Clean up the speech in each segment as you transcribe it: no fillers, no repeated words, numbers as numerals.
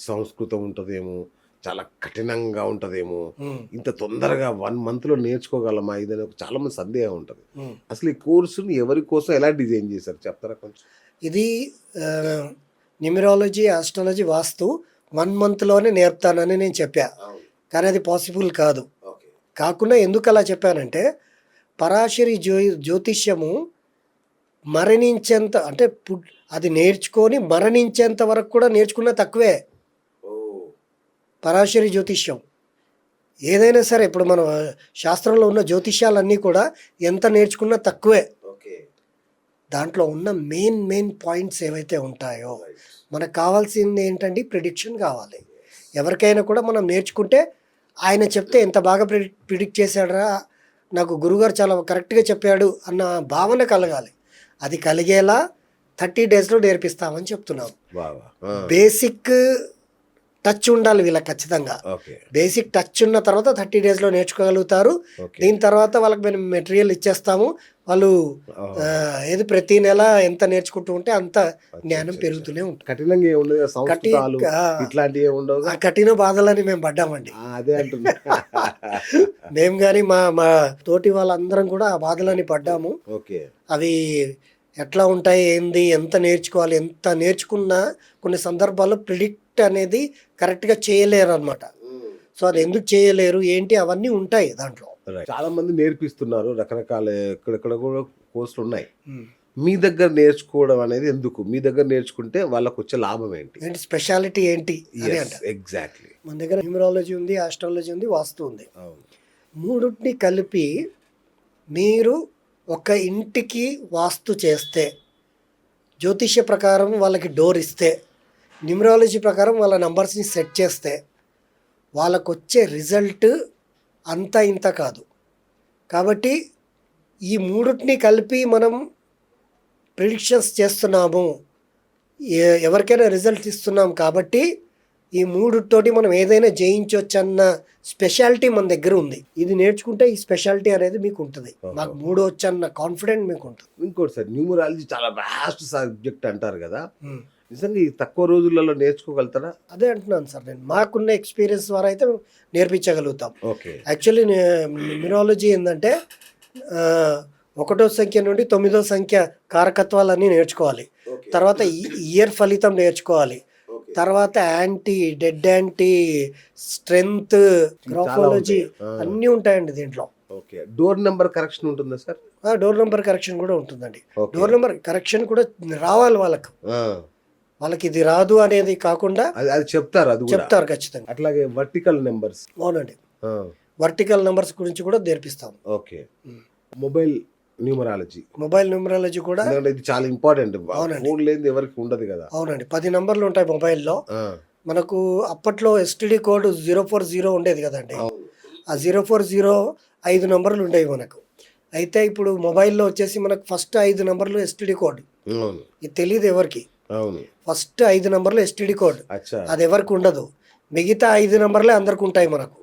సంస్కృతం ఉంటదేమో, చాలా కఠినంగా ఉంటదేమో, హ్మ్. ఇంత తొందరగా 1 మంత్‌లో నేర్చుకోగలమా ఇదని చాలా మంది సందేహం ఉంటది. హ్మ్. అసలు ఈ కోర్సుని ఎవరి కోసం ఎలా డిజైన్ చేశారు చెప్తారా కొంచెం? ఇది న్యూమరాలజీ, ఆస్ట్రాలజీ, వాస్తు 1 మంత్‌లోనే నేర్పుతానని నేను చెప్పా. కానీ అది పాసిబుల్ కాదు. ఓకే. కాకుండా ఎందుకు అలా చెప్పానంటే, పరాశరి జ్యోతిష్యము మరణించేంత అంటే అది నేర్చుకొని మరణించేంత వరకు కూడా నేర్చుకున్న తక్కువే ఓహ్! పరాశరి జ్యోతిష్యం. ఏదైనా సరే ఇప్పుడు మన శాస్త్రంలో ఉన్న జ్యోతిష్యాలన్నీ కూడా ఎంత నేర్చుకున్నా తక్కువే. ఓకే. దాంట్లో ఉన్న మెయిన్ పాయింట్స్ ఏవైతే ఉంటాయో మనకు కావాల్సింది ఏంటంటే ప్రిడిక్షన్ కావాలి. ఎవరికైనా కూడా మనం నేర్చుకుంటే ఆయన చెప్తే ఎంత బాగా ప్రిడిక్ట్ చేశాడరా, నాకు గురుగారు చాలా కరెక్ట్గా చెప్పాడు అన్న భావన కలగాలి. అది కలిగేలా 30 డేస్లో నేర్పిస్తామని చెప్తున్నాం. వావ్! బేసిక్ టచ్ ఉండాలి వీళ్ళకి ఖచ్చితంగా. ఓకే. బేసిక్ టచ్ ఉన్న తర్వాత 30 డేస్లో నేర్చుకోగలుగుతారు. ఓకే. దీని తర్వాత వాళ్ళకి మేము మెటీరియల్ ఇచ్చేస్తాము. వాళ్ళు ఏది ప్రతి నెల ఎంత నేర్చుకుంటూ ఉంటే అంత జ్ఞానం పెరుగుతూనే ఉంటుంది. కఠినంగా ఏముండదు కదా, సంస్కృతాలు ఇట్లాంటివి ఏమి ఉండవు. ఆ కఠిన బాధలని మేము పడ్డామండి. అదే అంటున్నా. మేము కానీ మా మా తోటి వాళ్ళందరం కూడా ఆ బాధలని పడ్డాము. ఓకే. అవి ఎట్లా ఉంటాయి, ఏంది, ఎంత నేర్చుకోవాలి, ఎంత నేర్చుకున్నా కొన్ని సందర్భాల్లో ప్రిడిక్ట్ అనేది కరెక్ట్గా చేయలేరు అనమాట. సో అది ఎందుకు చేయలేరు ఏంటి అవన్నీ ఉంటాయి దాంట్లో. చాలా మంది నేర్పిస్తున్నారు, రకరకాల ఎక్కడెక్కడ కూడా కోర్సులు ఉన్నాయి. మీ దగ్గర నేర్చుకోవడం అనేది ఎందుకు? మీ దగ్గర నేర్చుకుంటే వాళ్ళకు వచ్చే లాభం ఏంటి? ఏంటి స్పెషాలిటీ ఏంటి అని అంట. ఎగ్జాక్ట్లీ. మన దగ్గర న్యూమరాలజీ ఉంది, ఆస్ట్రాలజీ ఉంది, వాస్తు ఉంది. అవును. మూడుని కలిపి మీరు ఒక ఇంటికి వాస్తు చేస్తే, జ్యోతిష్య ప్రకారం వాళ్ళకి డోర్ ఇస్తే, న్యూమరాలజీ ప్రకారం వాళ్ళ నంబర్స్ని సెట్ చేస్తే వాళ్ళకు వచ్చే రిజల్ట్ అంత ఇంత కాదు. కాబట్టి ఈ మూడుని కలిపి మనం ప్రిడిక్షన్స్ చేస్తున్నాము, ఎవరికైనా రిజల్ట్ ఇస్తున్నాం. కాబట్టి ఈ మూడుతోటి మనం ఏదైనా జయించవచ్చు అన్న స్పెషాలిటీ మన దగ్గర ఉంది. ఇది నేర్చుకుంటే ఈ స్పెషాలిటీ అనేది మీకు ఉంటుంది. మాకు 3 వచ్చన్న కాన్ఫిడెంట్ మీకు ఉంటుంది. ఇంకోటి సార్, న్యూమరాలజీ చాలా వాస్ట్ సబ్జెక్ట్ అంటారు కదా, నిజంగా ఈ తక్కువ రోజులలో నేర్చుకోగలుగుతారా? అదే అంటున్నాను సార్, నేను మాకున్న ఎక్స్పీరియన్స్ ద్వారా అయితే నేర్పించగలుగుతాం. ఓకే. యాక్చువల్లీ న్యూమరాలజీ ఏంటంటే 1వ సంఖ్య నుండి 9వ సంఖ్య కారకత్వాలన్నీ నేర్చుకోవాలి. తర్వాత ఇయర్ ఫలితం నేర్చుకోవాలి. తర్వాత డెడ్ యాంటీ, స్ట్రెంగ్త్, గ్రాఫాలజీ అన్నీ ఉంటాయండి దీంట్లో. ఓకే. డోర్ నెంబర్ కరెక్షన్ ఉంటుందా సార్? డోర్ నెంబర్ కరెక్షన్ కూడా ఉంటుందండి. డోర్ నెంబర్ కరెక్షన్ కూడా రావాలి వాళ్ళకి ఇది రాదు అనేది కాకుండా అది చెప్తారు, అది చెప్తారు ఖచ్చితంగా. అట్లాగే వర్టికల్ నెంబర్స్. అవునండి, వర్టికల్ నెంబర్స్ గురించి కూడా నేర్పిస్తాం. ఓకే. మొబైల్ న్యూమరాలజీ కూడా ఇది చాలా ఇంపార్టెంట్. ఫోన్ లేనిది ఎవరికి ఉండదు కదా. అవునండి, 10 నంబర్లు ఉంటాయి మొబైల్లో. మనకు అప్పట్లో ఎస్టీడీ కోడ్ 040 ఉండేది కదండి. ఆ 040 5 నంబర్లు ఉండేవి మనకు. అయితే ఇప్పుడు మొబైల్లో వచ్చేసి మనకు ఫస్ట్ 5 నంబర్లు ఎస్టీడీ కోడ్. ఇది తెలియదు ఎవరికి. ఫస్ట్ 5 నంబర్లు ఎస్టీడీ కోడ్, అది ఎవరికి ఉండదు. మిగతా 5 నంబర్లే అందరికి ఉంటాయి మనకు.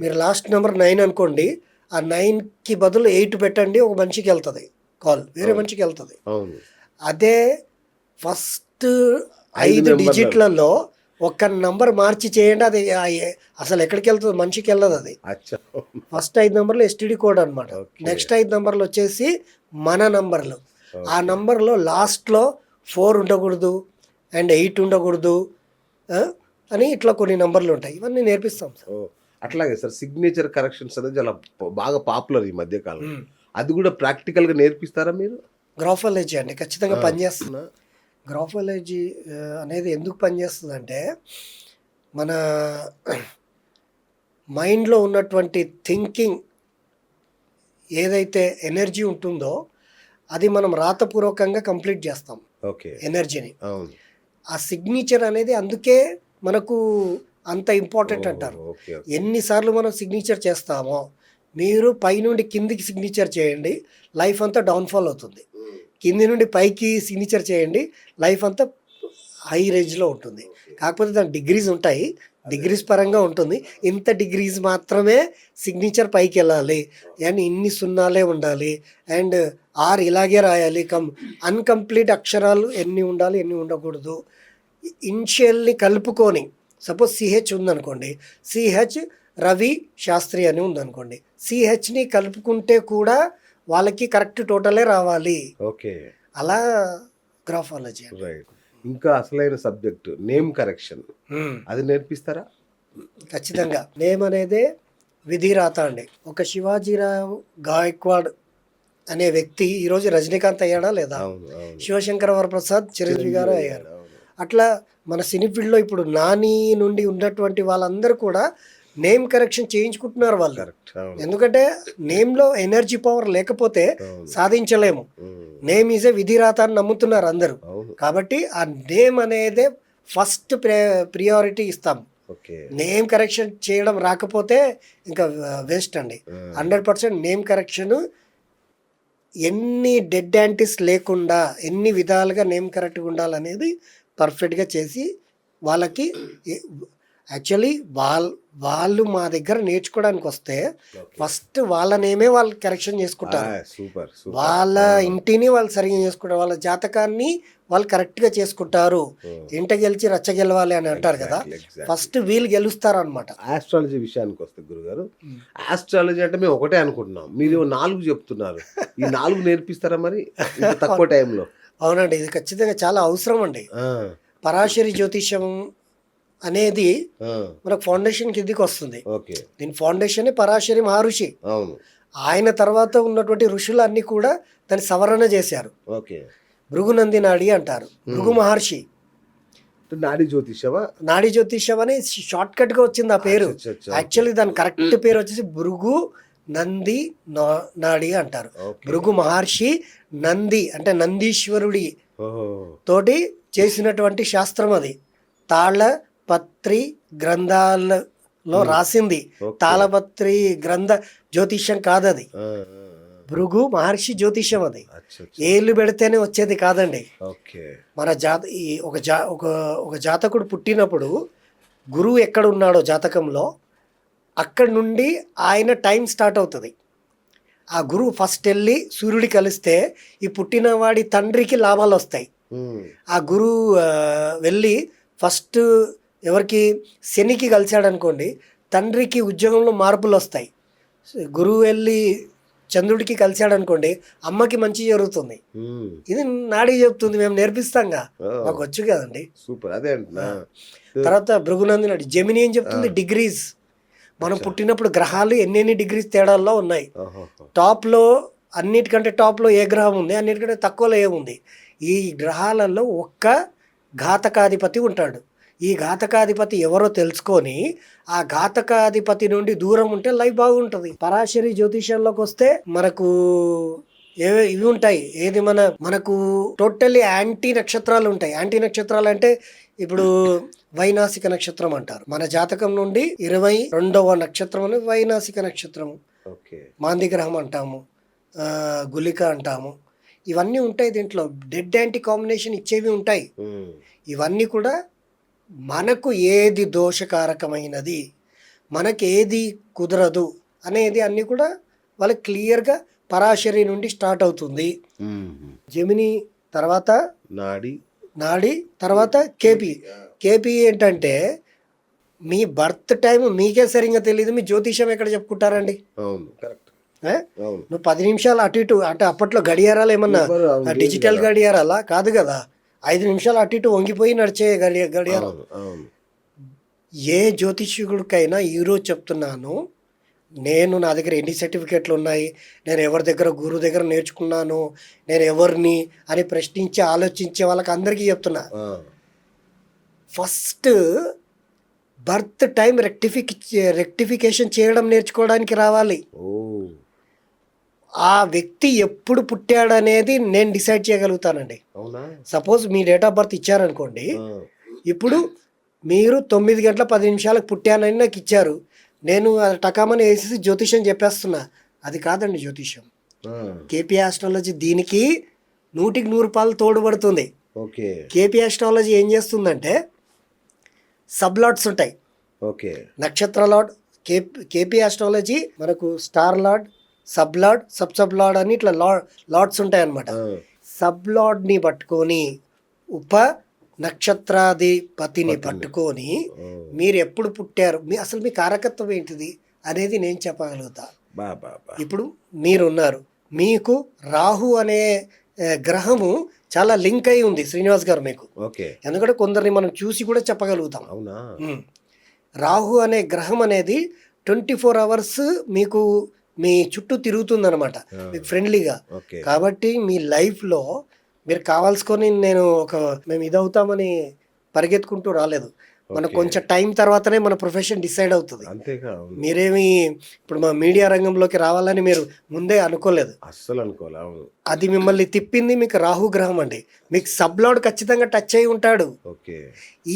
మీరు లాస్ట్ నెంబర్ 9 అనుకోండి, ఆ 9కి బదులు 8 పెట్టండి, ఒక మనిషికి వెళ్తుంది కాల్, వేరే మనిషికి వెళ్తుంది. అదే ఫస్ట్ 5 డిజిట్లలో ఒక్క నంబర్ మార్చి చేయండి, అది అసలు ఎక్కడికి వెళ్తుంది, మనిషికి వెళ్ళదు అది. ఫస్ట్ 5 నంబర్లు ఎస్టీడీ కోడ్ అనమాట. నెక్స్ట్ 5 నంబర్లు వచ్చేసి మన నంబర్లు. ఆ నంబర్లో లాస్ట్లో 4 ఉండకూడదు అండ్ 8 ఉండకూడదు అని ఇట్లా కొన్ని నంబర్లు ఉంటాయి. ఇవన్నీ నేర్పిస్తాం సార్. అట్లాగే సార్, సిగ్నేచర్ కరెక్షన్స్ అనేది చాలా బాగా పాపులర్ ఈ మధ్య కాలం. అది కూడా ప్రాక్టికల్గా నేర్పిస్తారా మీరు? గ్రాఫాలజీ అండి ఖచ్చితంగా పనిచేస్తున్నా. గ్రాఫాలజీ అనేది ఎందుకు పనిచేస్తుందంటే, మన మైండ్లో ఉన్నటువంటి థింకింగ్ ఏదైతే ఎనర్జీ ఉంటుందో అది మనం రాతపూర్వకంగా కంప్లీట్ చేస్తాం ఎనర్జీని. ఆ సిగ్నేచర్ అనేది అందుకే మనకు అంత ఇంపార్టెంట్ అంటారు. ఎన్నిసార్లు మనం సిగ్నేచర్ చేస్తామో, మీరు పైనుండి కిందికి సిగ్నేచర్ చేయండి, లైఫ్ అంతా డౌన్ఫాల్ అవుతుంది. కింది నుండి పైకి సిగ్నేచర్ చేయండి, లైఫ్ అంతా హై రేంజ్లో ఉంటుంది. కాకపోతే దాని డిగ్రీస్ ఉంటాయి, డిగ్రీస్ పరంగా ఉంటుంది. ఇంత డిగ్రీస్ మాత్రమే సిగ్నేచర్ పైకి వెళ్ళాలి అండ్ ఇన్ని సున్నాలే ఉండాలి అండ్ ఇలాగే రాయాలి. అన్కంప్లీట్ అక్షరాలు ఎన్ని ఉండాలి, ఎన్ని ఉండకూడదు. ఇనిషియల్ని కలుపుకొని, సపోజ్ సిహెచ్ ఉందనుకోండి, సిహెచ్ రవి శాస్త్రి అని ఉందనుకోండి, సిహెచ్ని కలుపుకుంటే కూడా వాళ్ళకి కరెక్ట్ టోటలే రావాలి. ఓకే, అలా గ్రాఫాలజీ. రైట్. ఇంకా అసలైన సబ్జెక్ట్ నేమ్ కరెక్షన్, అది నేర్పిస్తారా? ఖచ్చితంగా. నేమ్ అనేదే విధిరాత అండి. ఒక శివాజీరావు గాయక్వాడ్ అనే వ్యక్తి ఈరోజు రజనీకాంత్ అయ్యాడా లేదా? అవును, అవును. శివశంకర వరప్రసాద్ చిరంజీవి గారు అయ్యారు. అట్లా మన సినీ ఫీల్డ్లో ఇప్పుడు నాని నుండి ఉన్నటువంటి వాళ్ళందరూ కూడా నేమ్ కరెక్షన్ చేయించుకుంటున్నారు వాళ్ళు. కరెక్ట్, అవును. ఎందుకంటే నేమ్లో ఎనర్జీ పవర్ లేకపోతే అవును. సాధించలేము. నేమ్ ఈజ్ ఏ విధిరాత అని నమ్ముతున్నారు అందరూ. అవును. కాబట్టి ఆ నేమ్ అనేదే ఫస్ట్ ప్రియారిటీ ఇస్తాం. ఓకే, నేమ్ కరెక్షన్ చేయడం రాకపోతే ఇంకా వేస్ట్ అండి. 100% నేమ్ కరెక్షన్ ఎన్ని డెడ్ యాంటీస్ లేకుండా ఎన్ని విధాలుగా నేమ్ కరెక్ట్గా ఉండాలనేది పర్ఫెక్ట్గా చేసి వాళ్ళకి యాక్చువల్లీ వాళ్ళు మా దగ్గర నేర్చుకోవడానికి వస్తే ఫస్ట్ వాళ్ళ నేమే వాళ్ళు కరెక్షన్ చేసుకుంటారు. సూపర్, వాళ్ళ ఇంటిని వాళ్ళు సరిగ్గా చేసుకుంటారు, వాళ్ళ జాతకాన్ని వాళ్ళు కరెక్ట్గా చేసుకుంటారు. ఇంట గెలిచి రచ్చ గెలవాలి అని అంటారు కదా, ఫస్ట్ వీళ్ళు గెలుస్తారు అనమాట. ఆస్ట్రాలజీ విషయానికి వస్తే గురుగారు, ఆస్ట్రాలజీ అంటే మేము ఒకటే అనుకుంటున్నాం, మీరు 4 చెప్తున్నారు. ఈ 4 నేర్పిస్తారా మరి ఇంత తక్కువ టైంలో? అవునండి, ఇది ఖచ్చితంగా చాలా అవసరం అండి. పరాశరి జ్యోతిషం అనేది మనకు ఫౌండేషన్ కిందికి వస్తుంది. ఓకే, దీని ఫౌండేషన్ పరాశరి మహర్షి. అవును. ఆయన తర్వాత ఉన్నటువంటి ఋషులు అన్ని కూడా దాన్ని సవరణ చేశారు. ఓకే, భృగునంది నాడి అంటారు. భృగు మహర్షి నాడి జ్యోతిషమా? నాడి జ్యోతిషం అని షార్ట్ కట్ గా వచ్చింది ఆ పేరు. యాక్చువల్లీ దాని కరెక్ట్ పేరు వచ్చేసి భృగు నంది నాడి అంటారు. భృగు మహర్షి నంది అంటే నందీశ్వరుడి తోటి చేసినటువంటి శాస్త్రం అది. తాళపత్రి గ్రంథాలలో రాసింది. తాళపత్రి గ్రంథ జ్యోతిష్యం కాదది, భృగు మహర్షి జ్యోతిష్యం అది. ఏళ్ళు పెడితేనే వచ్చేది కాదండి. మన ఒక జాతకుడు పుట్టినప్పుడు గురువు ఎక్కడ ఉన్నాడో జాతకంలో అక్కడి నుండి ఆయన టైం స్టార్ట్ అవుతుంది. ఆ గురువు ఫస్ట్ వెళ్ళి సూర్యుడి కలిస్తే ఈ పుట్టినవాడి తండ్రికి లాభాలు వస్తాయి. ఆ గురువు వెళ్ళి ఫస్ట్ ఎవరికి శనికి కలిశాడు అనుకోండి, తండ్రికి ఉద్యోగంలో మార్పులు వస్తాయి. గురువు వెళ్ళి చంద్రుడికి కలిశాడు అనుకోండి, అమ్మకి మంచి జరుగుతుంది. ఇది నాడి చెప్తుంది, మేము నేర్పిస్తాంగా, మాకు వచ్చు కదండి. సూపర్, అదే అంటున్నా. తర్వాత భృగునంది నాడి జెమిని ఏం చెప్తుంది, డిగ్రీస్. మనం పుట్టినప్పుడు గ్రహాలు ఎన్నెన్ని డిగ్రీస్ తేడాల్లో ఉన్నాయి. టాప్లో అన్నిటికంటే టాప్లో ఏ గ్రహం ఉంది, అన్నిటికంటే తక్కువలో ఏముంది. ఈ గ్రహాలలో ఒక్క ఘాతకాధిపతి ఉంటాడు. ఈ ఘాతకాధిపతి ఎవరో తెలుసుకొని ఆ ఘాతకాధిపతి నుండి దూరం ఉంటే లైఫ్ బాగుంటుంది. పరాశరి జ్యోతిషంలోకి వస్తే మనకు ఇవి ఉంటాయి. ఏది మనకు టోటల్లీ యాంటీ నక్షత్రాలు ఉంటాయి. యాంటీ నక్షత్రాలు అంటే ఇప్పుడు వైనాసిక నక్షత్రం అంటారు. మన జాతకం నుండి 22వ నక్షత్రం అని వైనాసిక నక్షత్రం, మాంది గ్రహం అంటాము, గులిక అంటాము. ఇవన్నీ ఉంటాయి. దీంట్లో డెడ్ యాంటీ కాంబినేషన్ ఇచ్చేవి ఉంటాయి. ఇవన్నీ కూడా మనకు ఏది దోషకారకమైనది, మనకి ఏది కుదరదు అనేది అన్నీ కూడా వాళ్ళకి క్లియర్గా పరాశరి నుండి స్టార్ట్ అవుతుంది. జెమిని తర్వాత నాడి తర్వాత కేపీ ఏంటంటే మీ బర్త్ టైం మీకే సరిగ్గా తెలియదు, మీ జ్యోతిషం ఎక్కడ చెప్పుకుంటారండి? నువ్వు 10 నిమిషాలు అటు ఇటు అంటే అప్పట్లో గడియారాలు ఏమన్నా డిజిటల్ గడియారాలా కాదు కదా, 5 నిమిషాలు అటు ఇటు వంగిపోయి నడిచే గడియారం. ఏ జ్యోతిష్యుడికైనా ఈరోజు చెప్తున్నాను, నేను నా దగ్గర ఎన్ని సర్టిఫికెట్లు ఉన్నాయి, నేను ఎవరి దగ్గర గురువు దగ్గర నేర్చుకున్నాను, నేను ఎవరిని అని ప్రశ్నించి ఆలోచించే వాళ్ళకి అందరికీ చెప్తున్నా, ఫస్ట్ బర్త్ టైం రెక్టిఫికేషన్ చేయడం నేర్చుకోవడానికి రావాలి. ఆ వ్యక్తి ఎప్పుడు పుట్టాడనేది నేను డిసైడ్ చేయగలుగుతానండి. సపోజ్ మీ డేట్ ఆఫ్ బర్త్ ఇచ్చారనుకోండి, ఇప్పుడు మీరు 9 గంటల 10 నిమిషాలకు పుట్టానని నాకు ఇచ్చారు, నేను అది టకామని వేసేసి జ్యోతిష్యం చెప్పేస్తున్నా. అది కాదండి జ్యోతిష్యం. కేపీ ఆస్ట్రాలజీ దీనికి 100కి 100 తోడుపడుతుంది. కేపీ ఆస్ట్రాలజీ ఏం చేస్తుందంటే సబ్లాట్స్ ఉంటాయి. నక్షత్ర లార్డ్ కేపీ ఆస్ట్రాలజీ మనకు star lord, sub lord, sub lord అని ఇట్లా లార్డ్స్ ఉంటాయి అన్నమాట. సబ్ లార్డ్ని పట్టుకొని నక్షత్రాధిపతిని పట్టుకొని మీరు ఎప్పుడు పుట్టారు, అసలు మీ కారకత్వం ఏంటిది అనేది నేను చెప్పగలుగుతా. బా బా బా. ఇప్పుడు మీరున్నారు, మీకు రాహు అనే గ్రహము చాలా లింక్ అయి ఉంది శ్రీనివాస్ గారు మీకు. ఓకే. ఎందుకంటే కొందరిని మనం చూసి కూడా చెప్పగలుగుతాం. అవునా? రాహు అనే గ్రహం అనేది 24 అవర్స్ మీకు మీ చుట్టూ తిరుగుతుందన్నమాట, మీకు ఫ్రెండ్లీగా. ఓకే. కాబట్టి మీ లైఫ్లో మీరు కావాల్సుకొని మేము ఇదవుతామని పరిగెత్తుకుంటూ రాలేదు. మనకు కొంచెం టైం తర్వాతనే మన ప్రొఫెషన్ డిసైడ్ అవుతుంది. అంతేగా. మీరేమి ఇప్పుడు మా మీడియా రంగంలోకి రావాలని మీరు ముందే అనుకోలేదు. అస్సలు అనుకోలే. అవును. అది మిమ్మల్ని తిప్పింది మీకు రాహు గ్రహం అండి. మీకు సబ్లాడ్ ఖచ్చితంగా టచ్ అయి ఉంటాడు. ఓకే.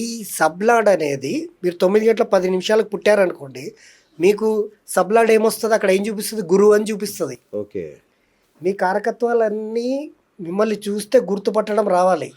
ఈ సబ్లాడ్ అనేది మీరు 9:10 పుట్టారనుకోండి, మీకు సబ్లాడ్ ఏమొస్తుంది, అక్కడ ఏం చూపిస్తుంది, గురువు అని చూపిస్తుంది. ఓకే. మీ కారకత్వాలన్నీ మిమ్మల్ని చూస్తే గుర్తుపట్టడం రావాలి.